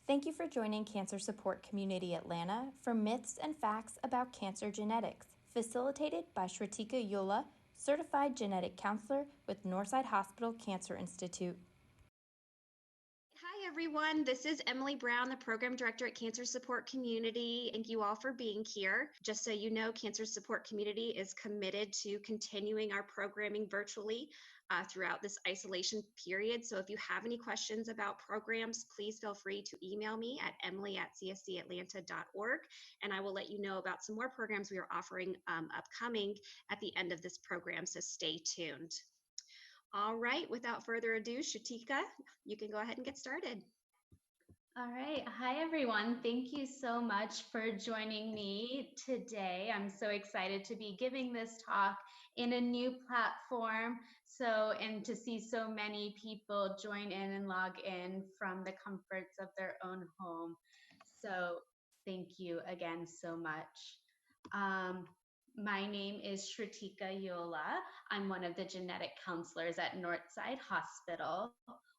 Thank you for joining Cancer Support Community Atlanta for myths and facts about cancer genetics, facilitated by Shrutika Yeola, certified genetic counselor with Northside Hospital Cancer Institute. Hi, everyone. This is Emily Brown, the Program Director at Cancer Support Community. Thank you all for being here. Just so you know, Cancer Support Community is committed to continuing our programming virtually throughout this isolation period. So if you have any questions about programs, please feel free to email me at emily@cscatlanta.org, and I will let you know about some more programs we are offering upcoming at the end of this program, so stay tuned. All right, without further ado, Shrutika, you can go ahead and get started. All right. Hi, everyone. Thank you so much for joining me today. I'm so excited to be giving this talk in a new platform. And to see so many people join in and log in from the comforts of their own home. So thank you again so much. My name is Shrutika Yeola. I'm one of the genetic counselors at Northside Hospital.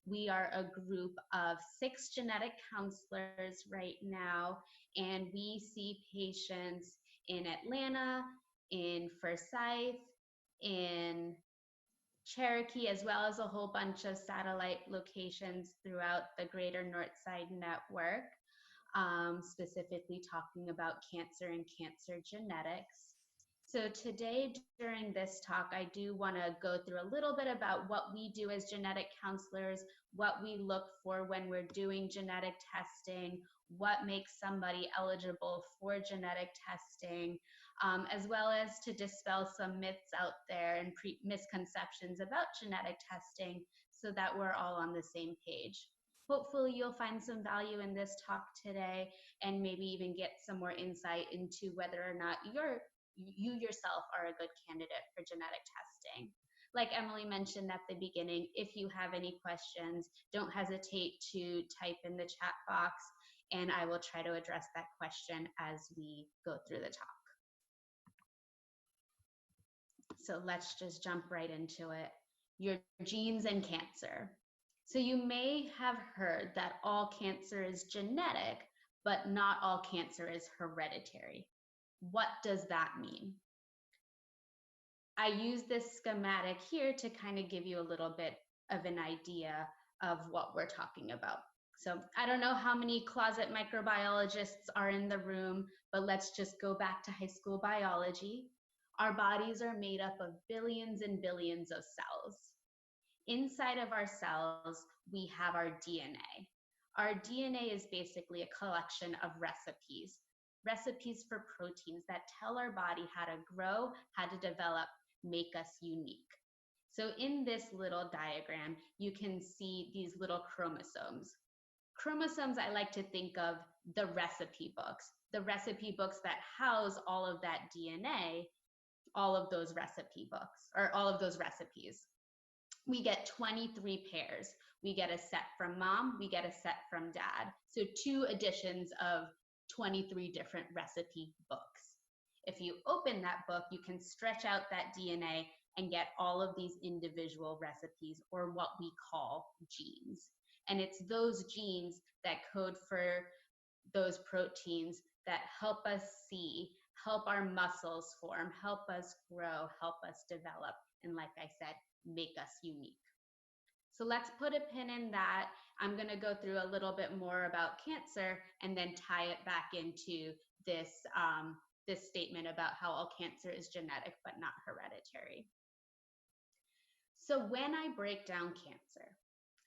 We are a group of 6 genetic counselors right now, and we see patients in Atlanta, in Forsyth, in Cherokee, as well as a whole bunch of satellite locations throughout the greater Northside network, specifically talking about cancer and cancer genetics. So today during this talk, I do want to go through a little bit about what we do as genetic counselors, what we look for when we're doing genetic testing, what makes somebody eligible for genetic testing, as well as to dispel some myths out there and misconceptions about genetic testing so that we're all on the same page. Hopefully you'll find some value in this talk today and maybe even get some more insight into whether or not you yourself are a good candidate for genetic testing. Like Emily mentioned at the beginning, if you have any questions, don't hesitate to type in the chat box and I will try to address that question as we go through the talk. So let's just jump right into it. Your genes and cancer. So you may have heard that all cancer is genetic, but not all cancer is hereditary. What does that mean? I use this schematic here to kind of give you a little bit of an idea of what we're talking about. So I don't know how many closet microbiologists are in the room, but let's just go back to high school biology. Our bodies are made up of billions and billions of cells. Inside of our cells, we have our DNA. Our DNA is basically a collection of recipes for proteins that tell our body how to grow, how to develop, make us unique. So in this little diagram, you can see these little chromosomes. Chromosomes, I like to think of the recipe books that house all of that DNA, all of those recipe books, or all of those recipes. We get 23 pairs. We get a set from mom, we get a set from dad. So 2 additions of 23 different recipe books. If you open that book, you can stretch out that DNA and get all of these individual recipes, or what we call genes. And it's those genes that code for those proteins that help us see, help our muscles form, help us grow, help us develop, and like I said, make us unique. So let's put a pin in that. I'm going to go through a little bit more about cancer and then tie it back into this, this statement about how all cancer is genetic but not hereditary. So when I break down cancer,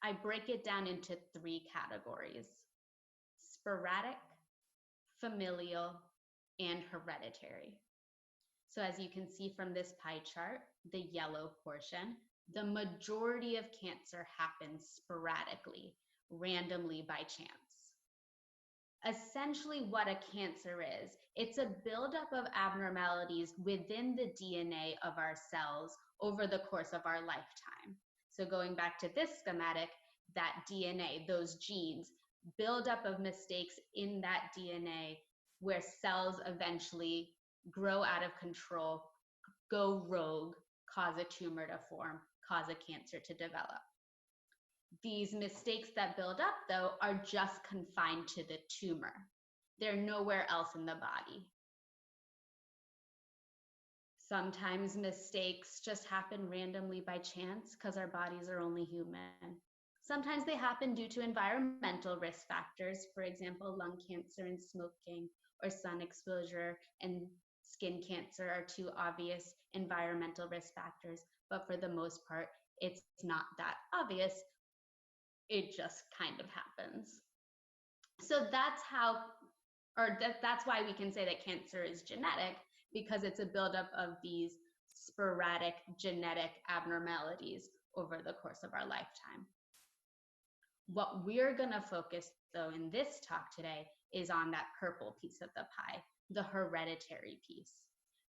I break it down into 3 categories: sporadic, familial, and hereditary. So as you can see from this pie chart, the yellow portion, the majority of cancer happens sporadically, randomly by chance. Essentially what a cancer is, it's a buildup of abnormalities within the DNA of our cells over the course of our lifetime. So going back to this schematic, that DNA, those genes, buildup of mistakes in that DNA where cells eventually grow out of control, go rogue, cause a tumor to form, cause a cancer to develop. These mistakes that build up, though, are just confined to the tumor. They're nowhere else in the body. Sometimes mistakes just happen randomly by chance because our bodies are only human. Sometimes they happen due to environmental risk factors, for example, lung cancer and smoking, or sun exposure and skin cancer are two obvious environmental risk factors. But for the most part, it's not that obvious. It just kind of happens. So that's how, that's why we can say that cancer is genetic, because it's a buildup of these sporadic genetic abnormalities over the course of our lifetime. What we're going to focus, though, in this talk today is on that purple piece of the pie, the hereditary piece,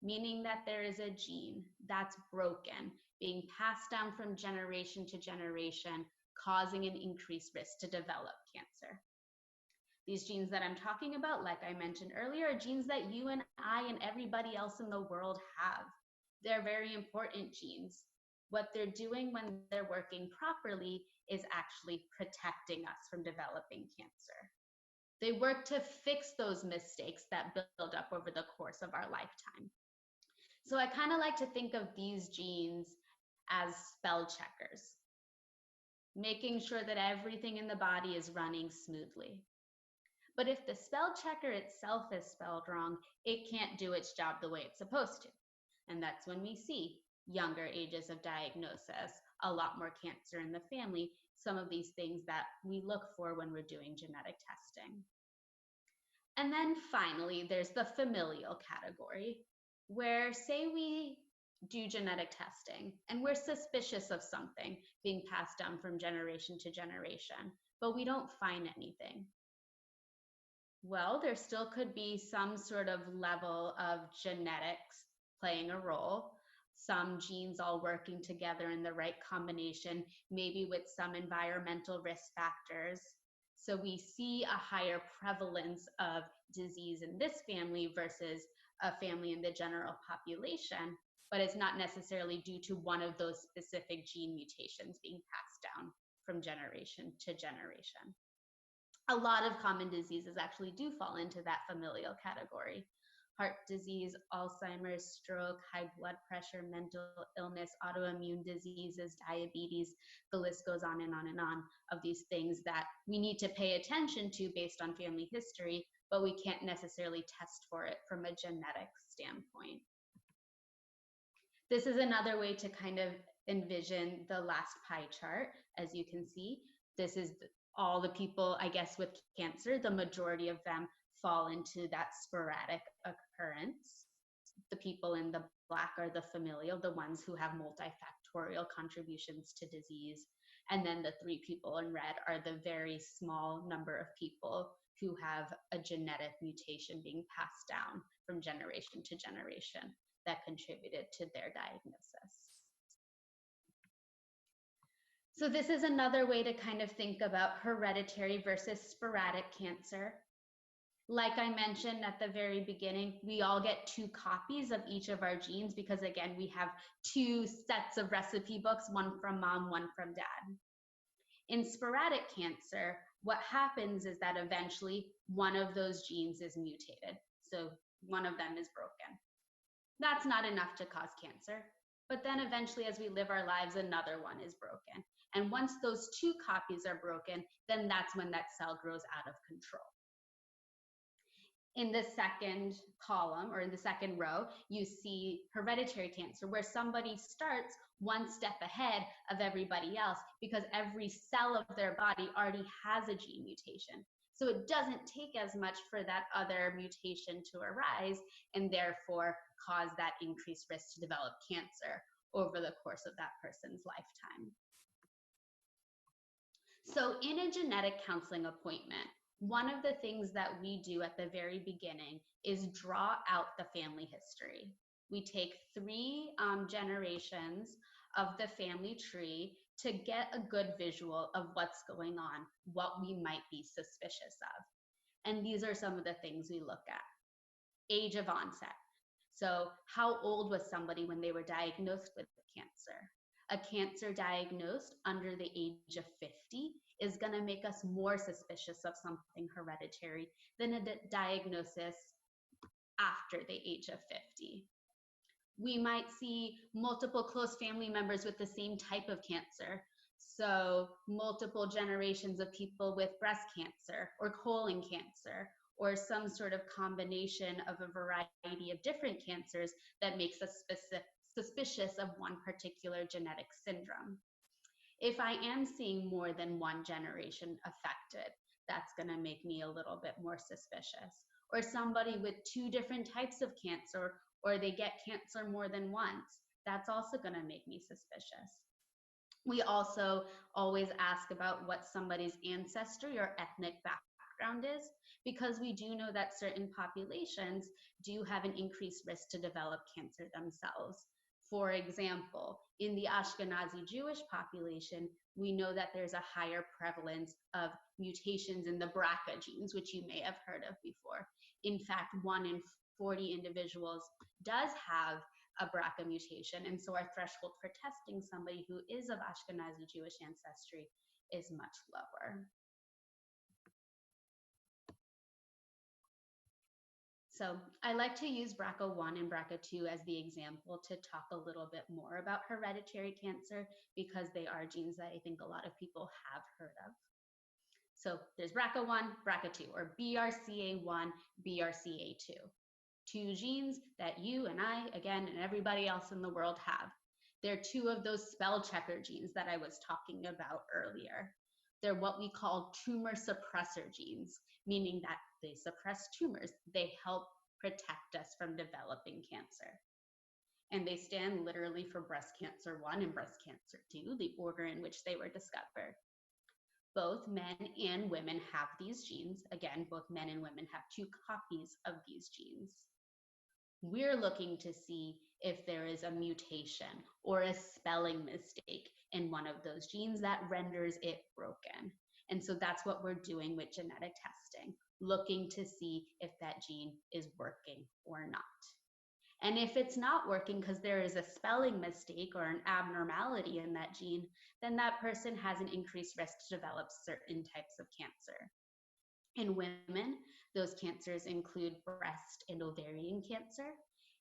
meaning that there is a gene that's broken, being passed down from generation to generation, causing an increased risk to develop cancer. These genes that I'm talking about, like I mentioned earlier, are genes that you and I and everybody else in the world have. They're very important genes. What they're doing when they're working properly is actually protecting us from developing cancer. They work to fix those mistakes that build up over the course of our lifetime. So I kind of like to think of these genes as spell checkers, making sure that everything in the body is running smoothly. But if the spell checker itself is spelled wrong, it can't do its job the way it's supposed to. And that's when we see younger ages of diagnosis, a lot more cancer in the family, some of these things that we look for when we're doing genetic testing. And then finally, there's the familial category, where say we do genetic testing and we're suspicious of something being passed down from generation to generation, but we don't find anything. Well, there still could be some sort of level of genetics playing a role, some genes all working together in the right combination, maybe with some environmental risk factors. So we see a higher prevalence of disease in this family versus a family in the general population, but it's not necessarily due to one of those specific gene mutations being passed down from generation to generation. A lot of common diseases actually do fall into that familial category. Heart disease, Alzheimer's, stroke, high blood pressure, mental illness, autoimmune diseases, diabetes, the list goes on and on and on of these things that we need to pay attention to based on family history, but we can't necessarily test for it from a genetic standpoint. This is another way to kind of envision the last pie chart. As you can see, this is all the people, I guess, with cancer. The majority of them fall into that sporadic occurrence. The people in the black are the familial, the ones who have multifactorial contributions to disease. And then the three people in red are the very small number of people who have a genetic mutation being passed down from generation to generation that contributed to their diagnosis. So this is another way to kind of think about hereditary versus sporadic cancer. Like I mentioned at the very beginning, we all get 2 copies of each of our genes because, again, we have 2 sets of recipe books, one from mom, one from dad. In sporadic cancer, what happens is that eventually one of those genes is mutated. So one of them is broken. That's not enough to cause cancer. But then eventually, as we live our lives, another one is broken. And once those 2 copies are broken, then that's when that cell grows out of control. In the second column, or in the second row, you see hereditary cancer, where somebody starts one step ahead of everybody else because every cell of their body already has a gene mutation. So it doesn't take as much for that other mutation to arise and therefore cause that increased risk to develop cancer over the course of that person's lifetime. So in a genetic counseling appointment, one of the things that we do at the very beginning is draw out the family history. We take 3 generations of the family tree to get a good visual of what's going on, what we might be suspicious of. And these are some of the things we look at. Age of onset. So how old was somebody when they were diagnosed with cancer? A cancer diagnosed under the age of 50 is going to make us more suspicious of something hereditary than a diagnosis after the age of 50. We might see multiple close family members with the same type of cancer. So multiple generations of people with breast cancer or colon cancer, or some sort of combination of a variety of different cancers that makes us suspicious of one particular genetic syndrome. If I am seeing more than one generation affected, that's going to make me a little bit more suspicious. Or somebody with two different types of cancer, or they get cancer more than once, that's also going to make me suspicious. We also always ask about what somebody's ancestry or ethnic background is, because we do know that certain populations do have an increased risk to develop cancer themselves. For example, in the Ashkenazi Jewish population, we know that there's a higher prevalence of mutations in the BRCA genes, which you may have heard of before. In fact, 1 in 40 individuals does have a BRCA mutation, and so our threshold for testing somebody who is of Ashkenazi Jewish ancestry is much lower. So I like to use BRCA1 and BRCA2 as the example to talk a little bit more about hereditary cancer, because they are genes that I think a lot of people have heard of. So there's BRCA1, BRCA2, or BRCA1, BRCA2. Two genes that you and I, again, and everybody else in the world have. They're two of those spell checker genes that I was talking about earlier. They're what we call tumor suppressor genes, meaning that they suppress tumors. They help protect us from developing cancer. And they stand literally for breast cancer 1 and breast cancer 2, the order in which they were discovered. Both men and women have these genes. Again, both men and women have 2 copies of these genes. We're looking to see if there is a mutation or a spelling mistake in one of those genes that renders it broken. And so that's what we're doing with genetic testing, looking to see if that gene is working or not. And if it's not working because there is a spelling mistake or an abnormality in that gene, then that person has an increased risk to develop certain types of cancer. In women, those cancers include breast and ovarian cancer.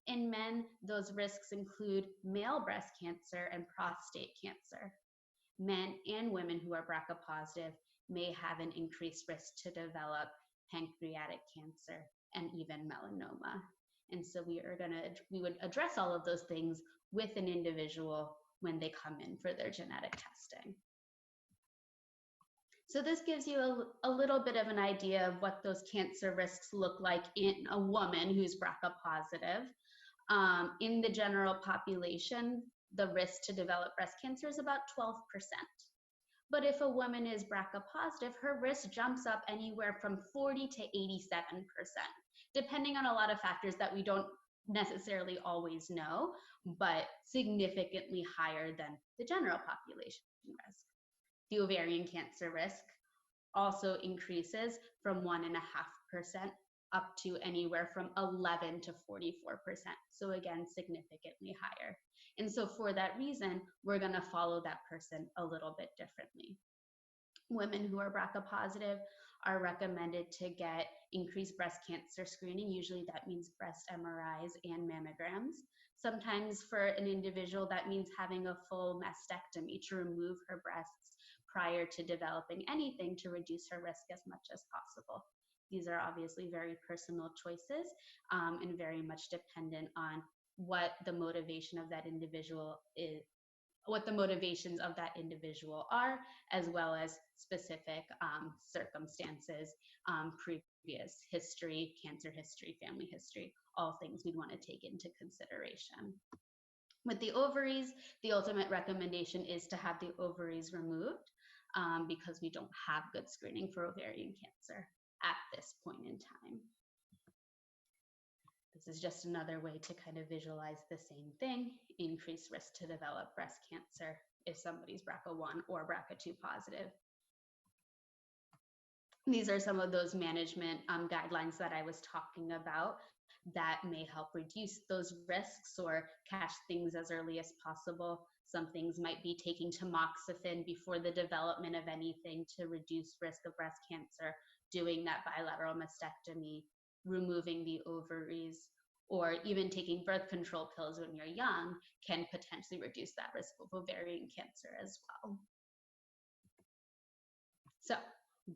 In men, those risks include male breast cancer and prostate cancer. Men and women who are BRCA positive may have an increased risk to develop pancreatic cancer and even melanoma. And so we would address all of those things with an individual when they come in for their genetic testing. So this gives you a little bit of an idea of what those cancer risks look like in a woman who's BRCA positive. In the general population, the risk to develop breast cancer is about 12%. But if a woman is BRCA positive, her risk jumps up anywhere from 40 to 87%, depending on a lot of factors that we don't necessarily always know, but significantly higher than the general population risk. The ovarian cancer risk also increases from 1.5% up to anywhere from 11 to 44%. So again, significantly higher. And so for that reason, we're going to follow that person a little bit differently. Women who are BRCA positive are recommended to get increased breast cancer screening. Usually that means breast MRIs and mammograms. Sometimes for an individual, that means having a full mastectomy to remove her breasts prior to developing anything to reduce her risk as much as possible. These are obviously very personal choices and very much dependent on what the motivation of that individual is, what the motivations of that individual are, as well as specific circumstances, previous history, cancer history, family history, all things we'd want to take into consideration. With the ovaries, the ultimate recommendation is to have the ovaries removed because we don't have good screening for ovarian cancer at this point in time. This is just another way to kind of visualize the same thing: increased risk to develop breast cancer if somebody's BRCA1 or BRCA2 positive. These are some of those management guidelines that I was talking about that may help reduce those risks or catch things as early as possible. Some things might be taking tamoxifen before the development of anything to reduce risk of breast cancer, doing that bilateral mastectomy, removing the ovaries, or even taking birth control pills when you're young can potentially reduce that risk of ovarian cancer as well. So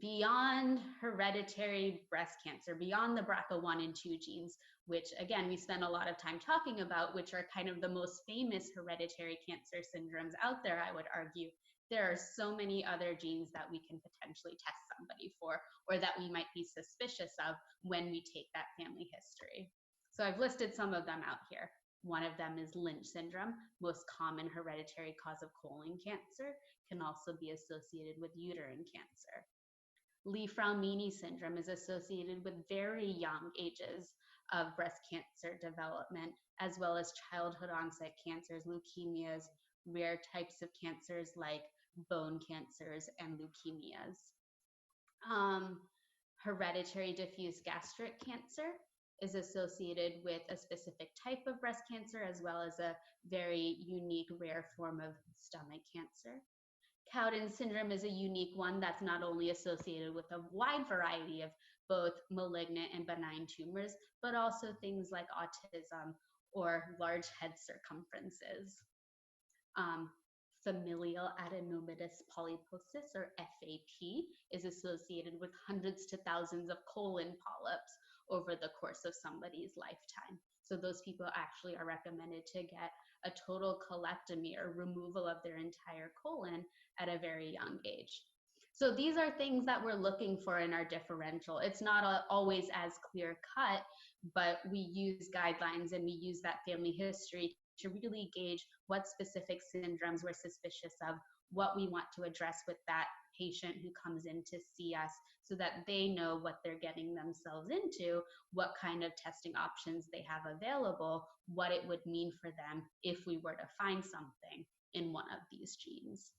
beyond hereditary breast cancer, beyond the BRCA1 and 2 genes, which again, we spend a lot of time talking about, which are kind of the most famous hereditary cancer syndromes out there, I would argue, there are so many other genes that we can potentially test somebody for, or that we might be suspicious of when we take that family history. So I've listed some of them out here. One of them is Lynch syndrome, most common hereditary cause of colon cancer, can also be associated with uterine cancer. Li-Fraumeni syndrome is associated with very young ages of breast cancer development, as well as childhood onset cancers, leukemias, rare types of cancers like bone cancers and leukemias. Hereditary diffuse gastric cancer is associated with a specific type of breast cancer, as well as a very unique rare form of stomach cancer. Cowden syndrome is a unique one that's not only associated with a wide variety of both malignant and benign tumors, but also things like autism or large head circumferences. Familial adenomatous polyposis, or FAP, is associated with hundreds to thousands of colon polyps over the course of somebody's lifetime. So those people actually are recommended to get a total colectomy or removal of their entire colon at a very young age. So these are things that we're looking for in our differential. It's not always as clear cut, but we use guidelines and we use that family history to really gauge what specific syndromes we're suspicious of, what we want to address with that patient who comes in to see us, so that they know what they're getting themselves into, what kind of testing options they have available, what it would mean for them if we were to find something in one of these genes.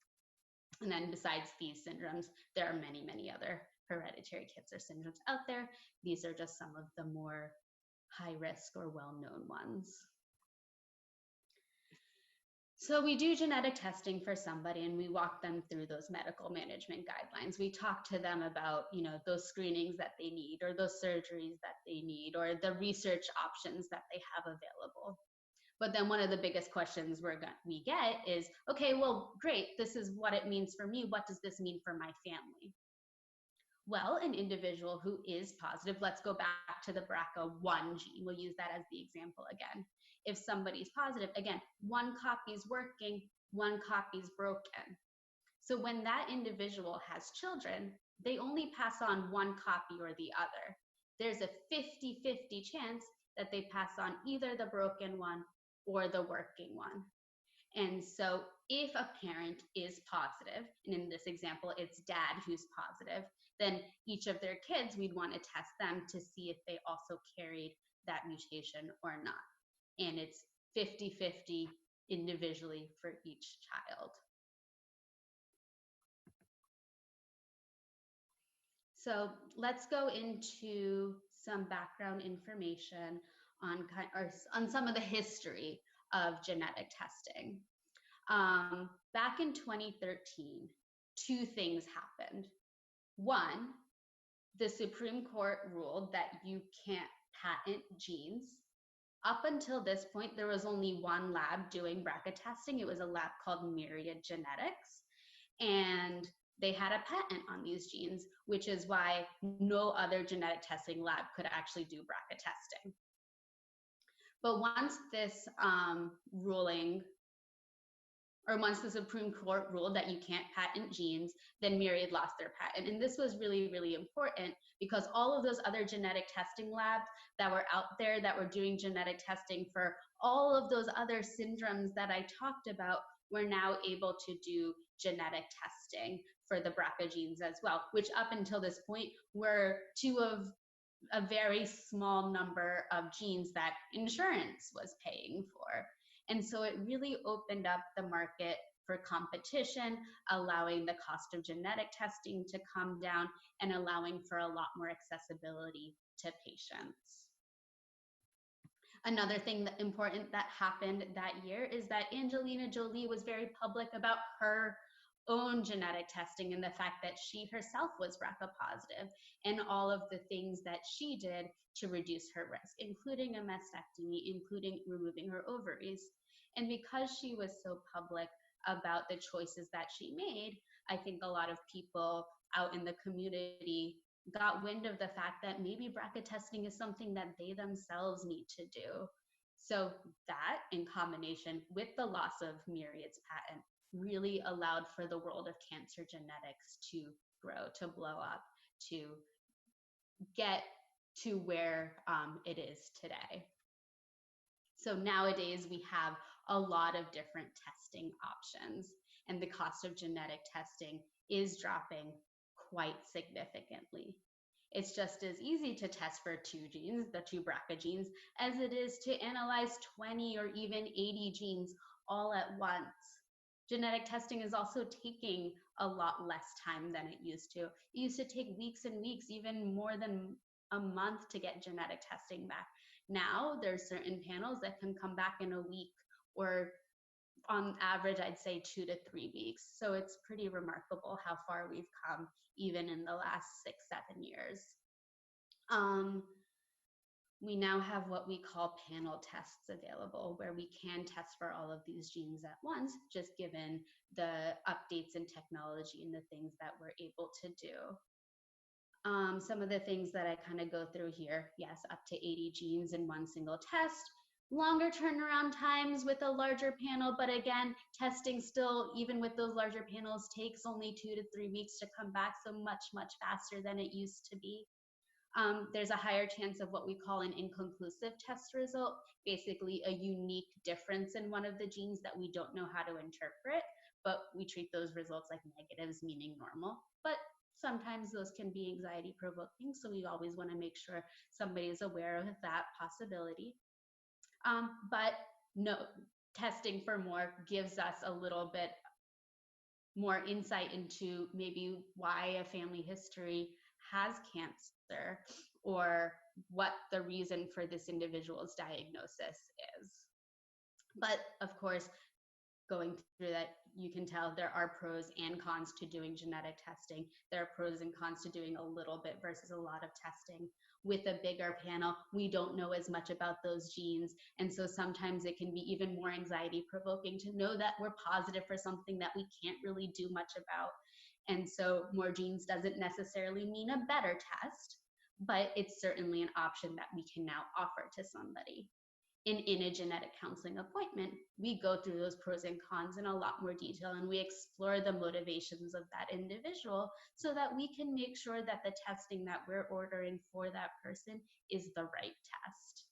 And then besides these syndromes, there are many, many other hereditary cancer syndromes out there. These are just some of the more high risk or well-known ones. So we do genetic testing for somebody and we walk them through those medical management guidelines. We talk to them about, those screenings that they need, or those surgeries that they need, or the research options that they have available. But then one of the biggest questions we get is, okay, well, great, this is what it means for me. What does this mean for my family? Well, an individual who is positive, let's go back to the BRCA1 gene. We'll use that as the example again. If somebody's positive, again, one copy is working, one copy is broken. So when that individual has children, they only pass on one copy or the other. There's a 50-50 chance that they pass on either the broken one or the working one. And so if a parent is positive, and in this example, it's dad who's positive, then each of their kids, we'd want to test them to see if they also carried that mutation or not. And it's 50-50 individually for each child. So let's go into some background information on some of the history of genetic testing. Back in 2013, two things happened. One, the Supreme Court ruled that you can't patent genes. Up until this point, there was only one lab doing BRCA testing. It was a lab called Myriad Genetics, and they had a patent on these genes, which is why no other genetic testing lab could actually do BRCA testing. But once this once the Supreme Court ruled that you can't patent genes, then Myriad lost their patent. And this was really, really important because all of those other genetic testing labs that were out there that were doing genetic testing for all of those other syndromes that I talked about were now able to do genetic testing for the BRCA genes as well, which up until this point were two of a very small number of genes that insurance was paying for. And so it really opened up the market for competition, allowing the cost of genetic testing to come down and allowing for a lot more accessibility to patients. Another thing that important that happened that year is that Angelina Jolie was very public about her own genetic testing and the fact that she herself was BRCA positive and all of the things that she did to reduce her risk, including a mastectomy, including removing her ovaries. And because she was so public about the choices that she made, I think a lot of people out in the community got wind of the fact that maybe BRCA testing is something that they themselves need to do. So that, in combination with the loss of Myriad's patent, really allowed for the world of cancer genetics to grow, to blow up, to get to where it is today. So nowadays we have a lot of different testing options, and the cost of genetic testing is dropping quite significantly. It's just as easy to test for 2 genes, the 2 BRCA genes, as it is to analyze 20 or even 80 genes all at once. Genetic testing is also taking a lot less time than it used to. It used to take weeks and weeks, even more than a month to get genetic testing back. Now there's certain panels that can come back in a week, or on average, I'd say 2 to 3 weeks. So it's pretty remarkable how far we've come even in the last 6, 7 years. We now have what we call panel tests available, where we can test for all of these genes at once, just given the updates in technology and the things that we're able to do. Some of the things that I kind of go through here, yes, up to 80 genes in one single test, longer turnaround times with a larger panel, but again, testing still, even with those larger panels, takes only 2 to 3 weeks to come back, so much, much faster than it used to be. There's a higher chance of what we call an inconclusive test result, basically a unique difference in one of the genes that we don't know how to interpret, but we treat those results like negatives, meaning normal. But sometimes those can be anxiety provoking, so we always want to make sure somebody is aware of that possibility. But no, testing for more gives us a little bit more insight into maybe why a family history has cancer, or what the reason for this individual's diagnosis is. But of course, going through that, you can tell there are pros and cons to doing genetic testing. There are pros and cons to doing a little bit versus a lot of testing. With a bigger panel, we don't know as much about those genes, and so sometimes it can be even more anxiety provoking to know that we're positive for something that we can't really do much about. And so more genes doesn't necessarily mean a better test, but it's certainly an option that we can now offer to somebody. In a genetic counseling appointment, we go through those pros and cons in a lot more detail, and we explore the motivations of that individual so that we can make sure that the testing that we're ordering for that person is the right test.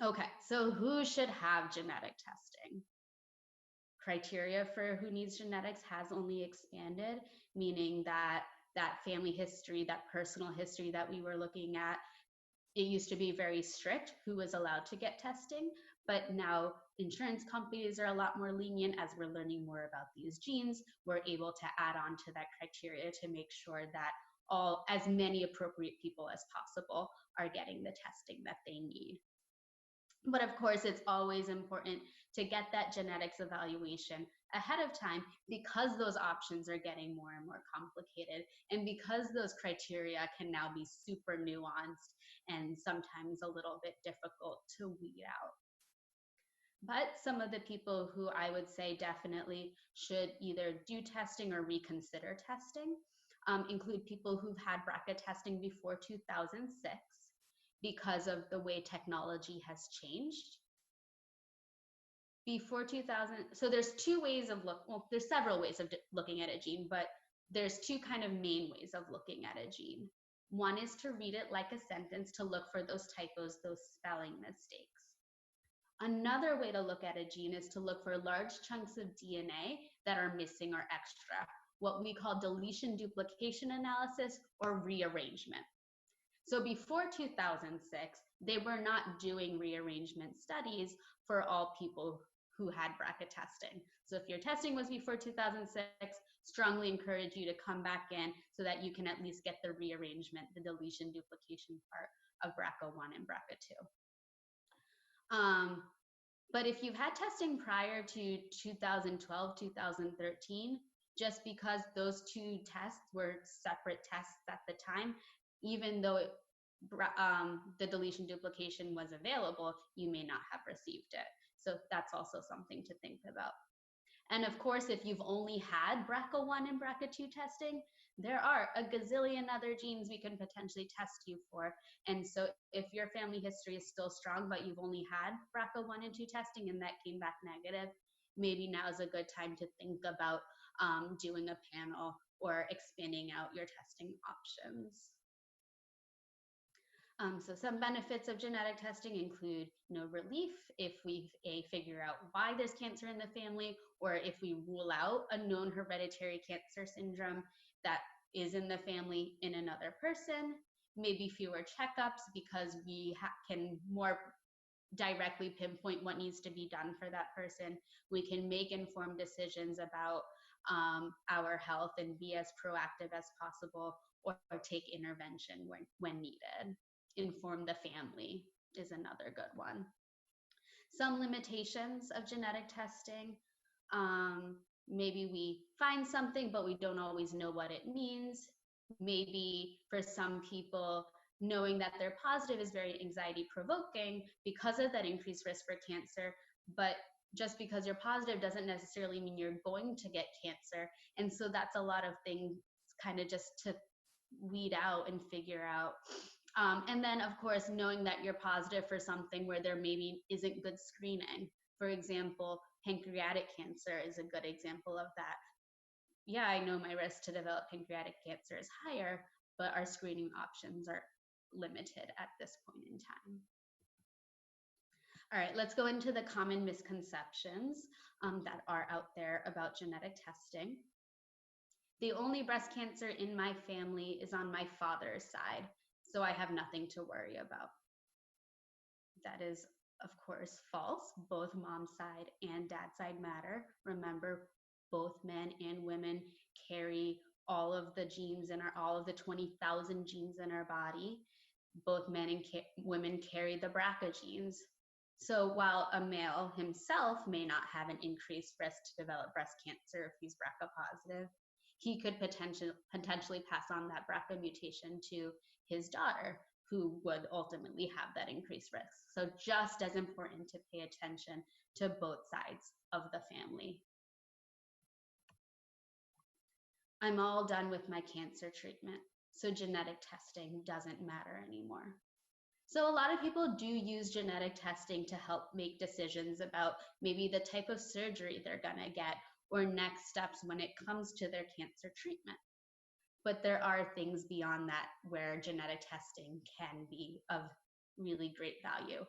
Okay, so who should have genetic testing? Criteria for who needs genetics has only expanded, meaning that that family history, that personal history that we were looking at, it used to be very strict who was allowed to get testing, but now insurance companies are a lot more lenient. As we're learning more about these genes, we're able to add on to that criteria to make sure that as many appropriate people as possible are getting the testing that they need. But of course, it's always important to get that genetics evaluation ahead of time, because those options are getting more and more complicated, and because those criteria can now be super nuanced and sometimes a little bit difficult to weed out. But some of the people who I would say definitely should either do testing or reconsider testing include people who've had BRCA testing before 2006, because of the way technology has changed. Before 2000, so there's two ways of there's several ways of looking at a gene, but there's two kind of main ways of looking at a gene. One is to read it like a sentence, to look for those typos, those spelling mistakes. Another way to look at a gene is to look for large chunks of DNA that are missing or extra, what we call deletion duplication analysis or rearrangement. So before 2006, they were not doing rearrangement studies for all people who had BRCA testing. So if your testing was before 2006, strongly encourage you to come back in so that you can at least get the rearrangement, the deletion duplication part of BRCA1 and BRCA2. But if you've had testing prior to 2012, 2013, just because those two tests were separate tests at the time, even though the deletion duplication was available, you may not have received it. So that's also something to think about. And of course, if you've only had BRCA1 and BRCA2 testing, there are a gazillion other genes we can potentially test you for. And so if your family history is still strong, but you've only had BRCA1 and 2 testing and that came back negative, maybe now is a good time to think about doing a panel or expanding out your testing options. So some benefits of genetic testing include relief if we figure out why there's cancer in the family, or if we rule out a known hereditary cancer syndrome that is in the family in another person. Maybe fewer checkups because we can more directly pinpoint what needs to be done for that person. We can make informed decisions about our health and be as proactive as possible, or take intervention when needed. Inform the family is another good one. Some limitations of genetic testing. Maybe we find something, but we don't always know what it means. Maybe for some people, knowing that they're positive is very anxiety provoking because of that increased risk for cancer. But just because you're positive doesn't necessarily mean you're going to get cancer. And so that's a lot of things kind of just to weed out and figure out. And then, of course, knowing that you're positive for something where there maybe isn't good screening. For example, pancreatic cancer is a good example of that. Yeah, I know my risk to develop pancreatic cancer is higher, but our screening options are limited at this point in time. All right, let's go into the common misconceptions that are out there about genetic testing. The only breast cancer in my family is on my father's side, so I have nothing to worry about. That is, of course, false. Both mom's side and dad's side matter. Remember, both men and women carry all of the genes in all of the 20,000 genes in our body. Both men and women carry the BRCA genes. So while a male himself may not have an increased risk to develop breast cancer if he's BRCA positive, he could potentially pass on that BRCA mutation to his daughter, who would ultimately have that increased risk. So just as important to pay attention to both sides of the family. I'm all done with my cancer treatment, so genetic testing doesn't matter anymore. So a lot of people do use genetic testing to help make decisions about maybe the type of surgery they're gonna get or next steps when it comes to their cancer treatment. But there are things beyond that where genetic testing can be of really great value.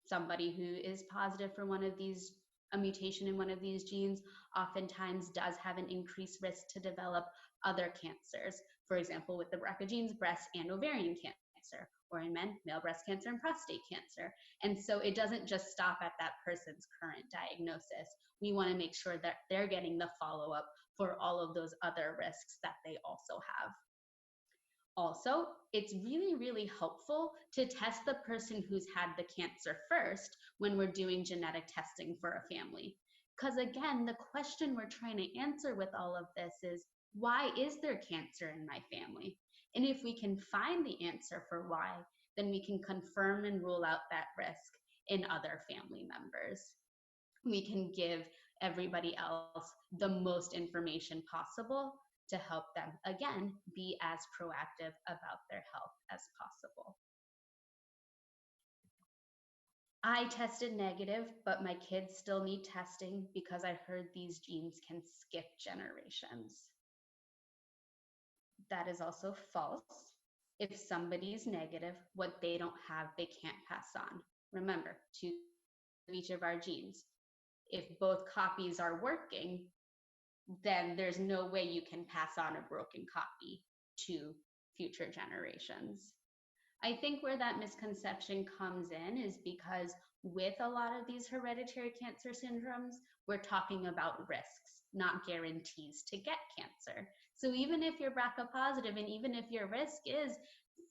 Somebody who is positive for a mutation in one of these genes oftentimes does have an increased risk to develop other cancers. For example, with the BRCA genes, breast and ovarian cancer, or in men, male breast cancer and prostate cancer. And so it doesn't just stop at that person's current diagnosis. We want to make sure that they're getting the follow-up for all of those other risks that they also have. Also, it's really, really helpful to test the person who's had the cancer first when we're doing genetic testing for a family. Because again, the question we're trying to answer with all of this is, why is there cancer in my family? And if we can find the answer for why, then we can confirm and rule out that risk in other family members. We can give everybody else the most information possible to help them, again, be as proactive about their health as possible. I tested negative, but my kids still need testing because I heard these genes can skip generations. That is also false. If somebody's negative, what they don't have, they can't pass on. Remember, two of each of our genes. If both copies are working, then there's no way you can pass on a broken copy to future generations. I think where that misconception comes in is because with a lot of these hereditary cancer syndromes, we're talking about risks, not guarantees to get cancer. So even if you're BRCA positive and even if your risk is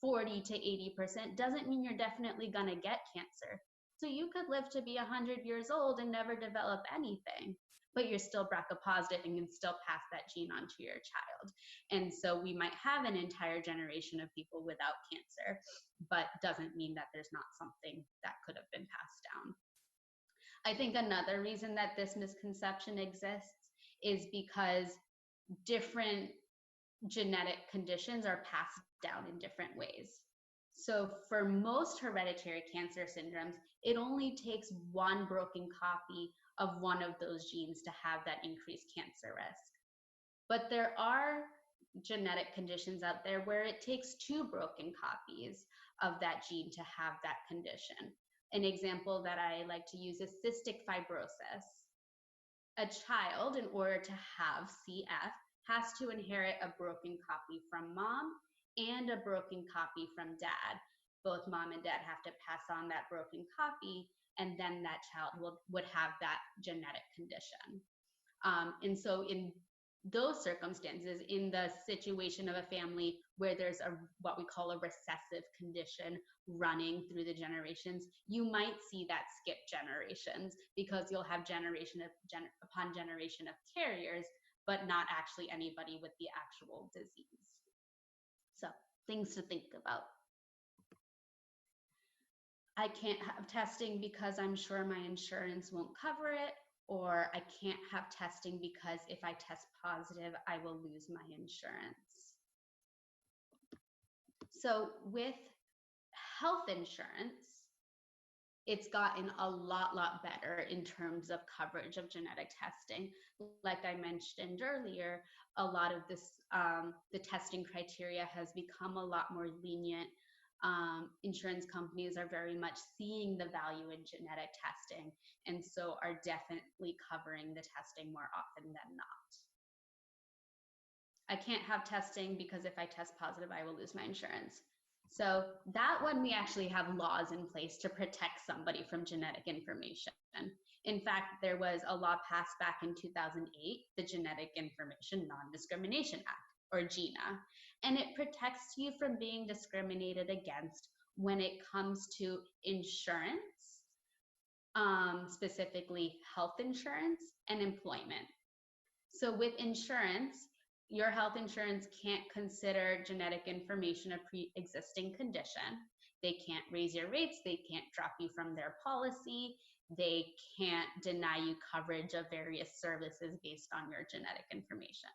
40 to 80%, doesn't mean you're definitely going to get cancer. So you could live to be 100 years old and never develop anything, but you're still BRCA positive and can still pass that gene on to your child. And so we might have an entire generation of people without cancer, but doesn't mean that there's not something that could have been passed down. I think another reason that this misconception exists is because different genetic conditions are passed down in different ways. So for most hereditary cancer syndromes, it only takes one broken copy of one of those genes to have that increased cancer risk. But there are genetic conditions out there where it takes two broken copies of that gene to have that condition. An example that I like to use is cystic fibrosis. A child, in order to have CF, has to inherit a broken copy from mom and a broken copy from dad. Both mom and dad have to pass on that broken copy, and then that child would have that genetic condition. And so in those circumstances, in the situation of a family where there's what we call a recessive condition running through the generations, you might see that skip generations because you'll have generation upon generation of carriers, but not actually anybody with the actual disease. So things to think about. I can't have testing because I'm sure my insurance won't cover it, or I can't have testing because if I test positive, I will lose my insurance. So with health insurance, it's gotten a lot better in terms of coverage of genetic testing. Like I mentioned earlier, a lot of this, the testing criteria has become a lot more lenient. Insurance companies are very much seeing the value in genetic testing, and so are definitely covering the testing more often than not. I can't have testing because if I test positive, I will lose my insurance. So that one, we actually have laws in place to protect somebody from genetic information. In fact, there was a law passed back in 2008, the Genetic Information Non-Discrimination Act, or GINA, and it protects you from being discriminated against when it comes to insurance, specifically health insurance and employment. So with insurance, your health insurance can't consider genetic information a pre-existing condition. They can't raise your rates, they can't drop you from their policy, they can't deny you coverage of various services based on your genetic information.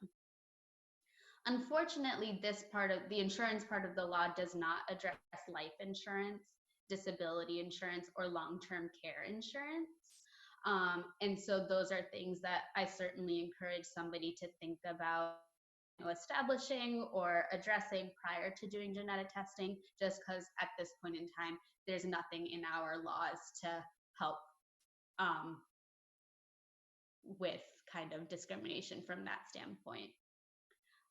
Unfortunately, this part of the insurance part of the law does not address life insurance, disability insurance, or long-term care insurance. And so those are things that I certainly encourage somebody to think about establishing or addressing prior to doing genetic testing, just because at this point in time, there's nothing in our laws to help with kind of discrimination from that standpoint.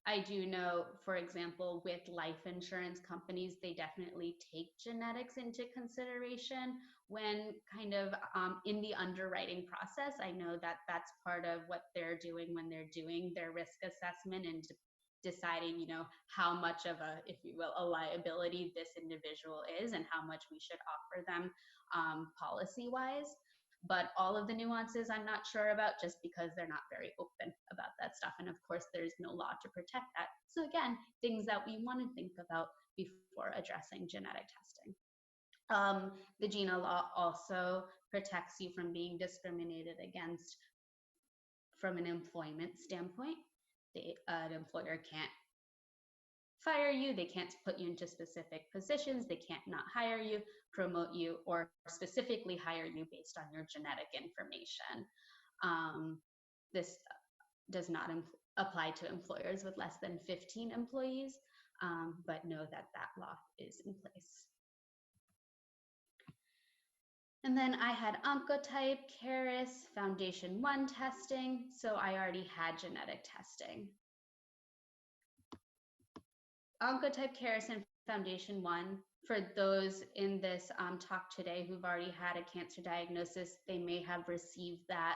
I do know, for example, with life insurance companies, they definitely take genetics into consideration when kind of in the underwriting process. I know that that's part of what they're doing when they're doing their risk assessment and deciding, how much of a, if you will, a liability this individual is and how much we should offer them policy-wise. But all of the nuances I'm not sure about, just because they're not very open about that stuff. And of course, there's no law to protect that. So again, things that we want to think about before addressing genetic testing. The GINA law also protects you from being discriminated against from an employment standpoint. An employer can't fire you, they can't put you into specific positions, they can't not hire you, promote you, or specifically hire you based on your genetic information. This does not apply to employers with less than 15 employees, but know that that law is in place. And then I had Oncotype, Caris, Foundation 1 testing, so I already had genetic testing. Oncotype Kerrison Foundation 1, for those in this talk today who've already had a cancer diagnosis, they may have received that.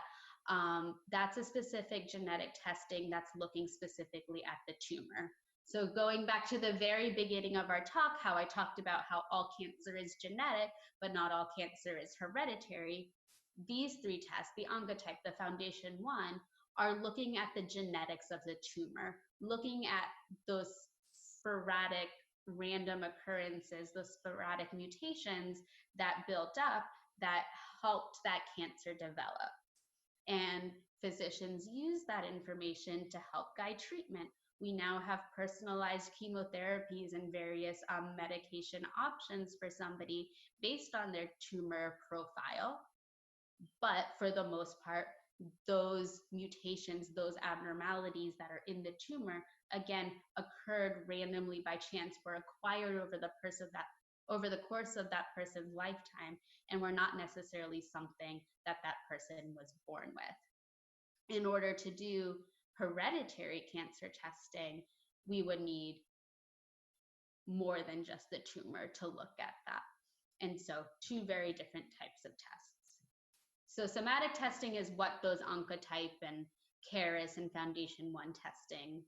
That's a specific genetic testing that's looking specifically at the tumor. So going back to the very beginning of our talk, how I talked about how all cancer is genetic, but not all cancer is hereditary, these three tests, the Oncotype, the Foundation 1, are looking at the genetics of the tumor, looking at those sporadic random occurrences, those sporadic mutations that built up that helped that cancer develop. And physicians use that information to help guide treatment. We now have personalized chemotherapies and various medication options for somebody based on their tumor profile. But for the most part, those mutations, those abnormalities that are in the tumor, again, occurred randomly by chance, were acquired over the course of that person's lifetime, and were not necessarily something that that person was born with. In order to do hereditary cancer testing, we would need more than just the tumor to look at that. And so two very different types of tests. So somatic testing is what those Oncotype and Caris and Foundation 1 testing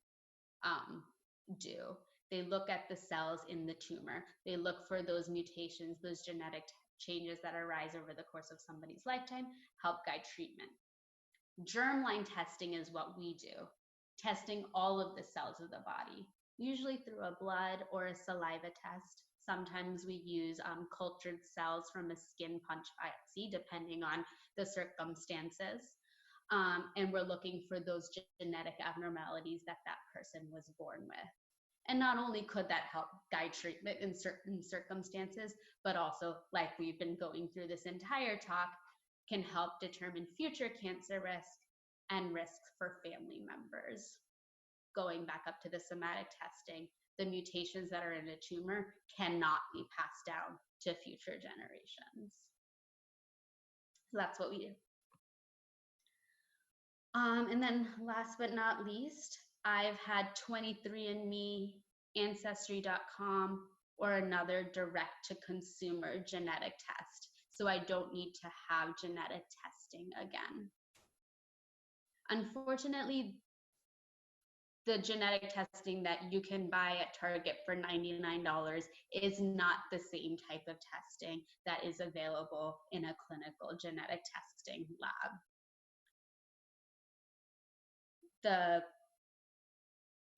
do. They look at the cells in the tumor. They look for those mutations, those genetic changes that arise over the course of somebody's lifetime, help guide treatment. Germline testing is what we do, testing all of the cells of the body, usually through a blood or a saliva test. Sometimes we use cultured cells from a skin punch biopsy, depending on the circumstances. And we're looking for those genetic abnormalities that that person was born with. And not only could that help guide treatment in certain circumstances, but also, like we've been going through this entire talk, can help determine future cancer risk and risks for family members. Going back up to the somatic testing, the mutations that are in a tumor cannot be passed down to future generations. So that's what we do. And then last but not least, I've had 23andMe, Ancestry.com, or another direct-to-consumer genetic test. So I don't need to have genetic testing again. Unfortunately, the genetic testing that you can buy at Target for $99 is not the same type of testing that is available in a clinical genetic testing lab. The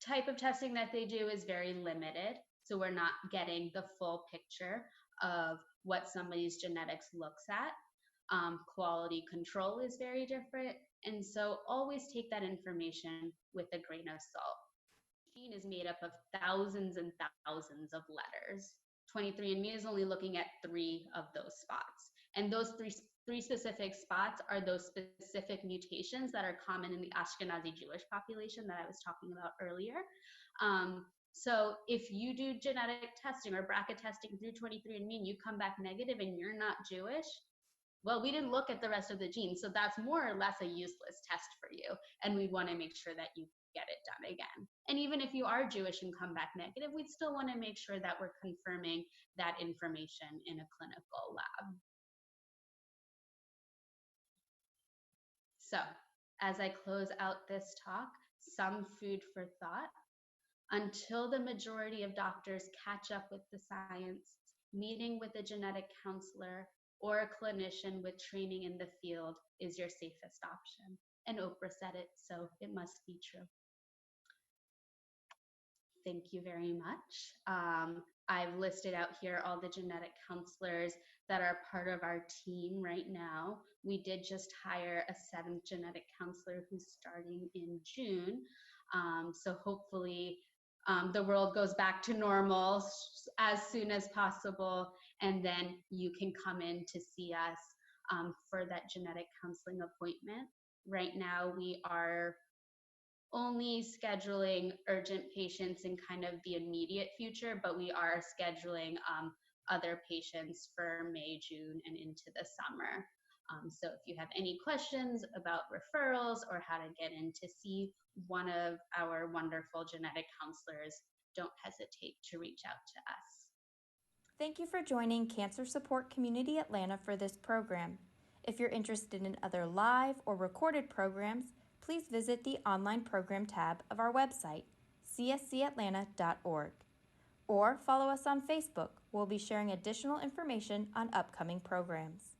type of testing that they do is very limited, so we're not getting the full picture of what somebody's genetics looks at. Quality control is very different, and so always take that information with a grain of salt. The gene is made up of thousands and thousands of letters. 23andMe is only looking at 3 of those spots, and those three specific spots are those specific mutations that are common in the Ashkenazi Jewish population that I was talking about earlier. So if you do genetic testing or BRCA testing through 23andMe and you come back negative and you're not Jewish, well, we didn't look at the rest of the genes, so that's more or less a useless test for you, and we want to make sure that you get it done again. And even if you are Jewish and come back negative, we'd still want to make sure that we're confirming that information in a clinical lab. So, as I close out this talk, some food for thought. Until the majority of doctors catch up with the science, meeting with a genetic counselor or a clinician with training in the field is your safest option. And Oprah said it, so it must be true. Thank you very much. I've listed out here all the genetic counselors that are part of our team right now. We did just hire a 7th genetic counselor who's starting in June. So hopefully the world goes back to normal as soon as possible, and then you can come in to see us for that genetic counseling appointment. Right now, we are only scheduling urgent patients in kind of the immediate future, but we are scheduling other patients for May, June, and into the summer. So if you have any questions about referrals or how to get in to see one of our wonderful genetic counselors, don't hesitate to reach out to us. Thank you for joining Cancer Support Community Atlanta for this program. If you're interested in other live or recorded programs, please visit the online program tab of our website, cscatlanta.org, or follow us on Facebook. We'll be sharing additional information on upcoming programs.